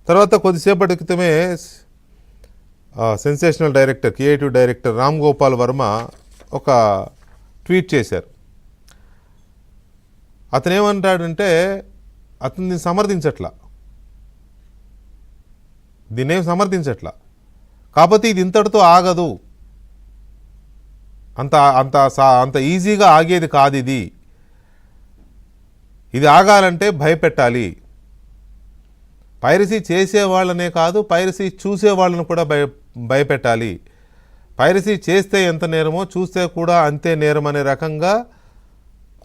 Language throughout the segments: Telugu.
తర్వాత కొద్దిసేపటి క్రితమే sensational director, creative director Ram Gopal Varma ఒక ట్వీట్ చేశారు. అతను ఏమంటాడంటే అతన్ని సమర్థించట్లా, దీన్నేం సమర్థించట్లా, కాకపోతే ఇది ఇంతటితో ఆగదు, అంత అంత అంత ఈజీగా ఆగేది కాదు, ఇది ఆగాలంటే భయపెట్టాలి. పైరసీ చేసేవాళ్ళనే కాదు, పైరసీ చూసేవాళ్ళను కూడా భయపెట్టాలి. పైరసీ చేస్తే ఎంత నేరమో చూస్తే కూడా అంతే నేరం అనే రకంగా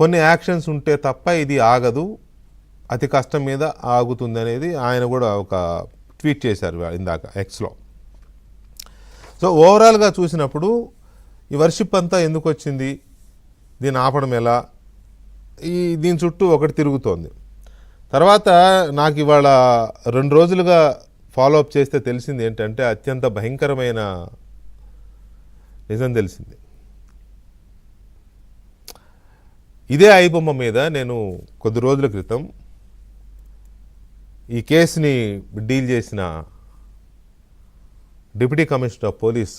కొన్ని యాక్షన్స్ ఉంటే తప్ప ఇది ఆగదు, అతి కష్టం మీద ఆగుతుంది అనేది ఆయన కూడా ఒక ట్వీట్ చేశారు ఇందాక ఎక్స్లో. సో ఓవరాల్గా చూసినప్పుడు ఈ వర్షిప్ అంతా ఎందుకు వచ్చింది, దీన్ని ఆపడం ఎలా, దీని చుట్టూ ఒకటి తిరుగుతోంది. తర్వాత నాకు ఇవాళ 2 రోజులుగా ఫాలోఅప్ చేస్తే తెలిసింది ఏంటంటే అత్యంత భయంకరమైన నిజం తెలిసింది. ఇదే ఐబొమ్మ మీద నేను కొద్ది రోజుల క్రితం ఈ కేసుని డీల్ చేసిన డిప్యూటీ కమిషనర్ ఆఫ్ పోలీస్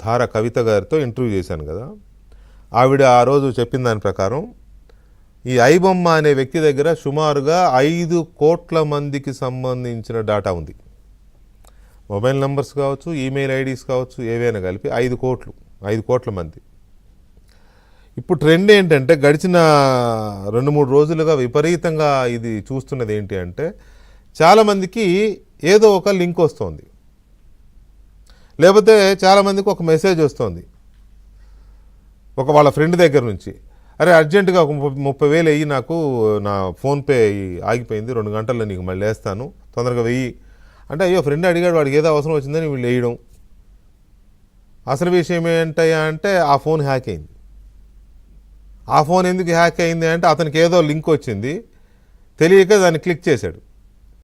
ధార కవిత గారితో ఇంటర్వ్యూ చేశాను కదా. ఆవిడ ఆ రోజు చెప్పిన దాని ప్రకారం ఈ ఐబొమ్మ అనే వ్యక్తి దగ్గర సుమారుగా 5 కోట్ల మందికి సంబంధించిన డాటా ఉంది. మొబైల్ నెంబర్స్ కావచ్చు, ఈమెయిల్ ఐడీస్ కావచ్చు, ఏవైనా కలిపి 5 కోట్ల మంది. ఇప్పుడు ట్రెండ్ ఏంటంటే గడిచిన 2-3 రోజులుగా విపరీతంగా ఇది చూస్తున్నది ఏంటి అంటే చాలామందికి ఏదో ఒక లింక్ వస్తుంది, లేకపోతే చాలామందికి ఒక మెసేజ్ వస్తుంది వాళ్ళ ఫ్రెండ్ దగ్గర నుంచి, అరే అర్జెంటుగా ఒక 30,000 వెయ్యి, నాకు నా ఫోన్పే ఆగిపోయింది, 2 గంటల్లో నీకు మళ్ళీ వేస్తాను, తొందరగా వెయ్యి అంటే, అయ్యో ఫ్రెండ్ అడిగాడు, వాడికి ఏదో అవసరం వచ్చిందని వీళ్ళు వేయడం. అసలు విషయం ఏంటయ్యా అంటే ఆ ఫోన్ హ్యాక్ అయింది. ఆ ఫోన్ ఎందుకు హ్యాక్ అయింది అంటే అతనికి ఏదో లింక్ వచ్చింది, తెలియక దాన్ని క్లిక్ చేశాడు.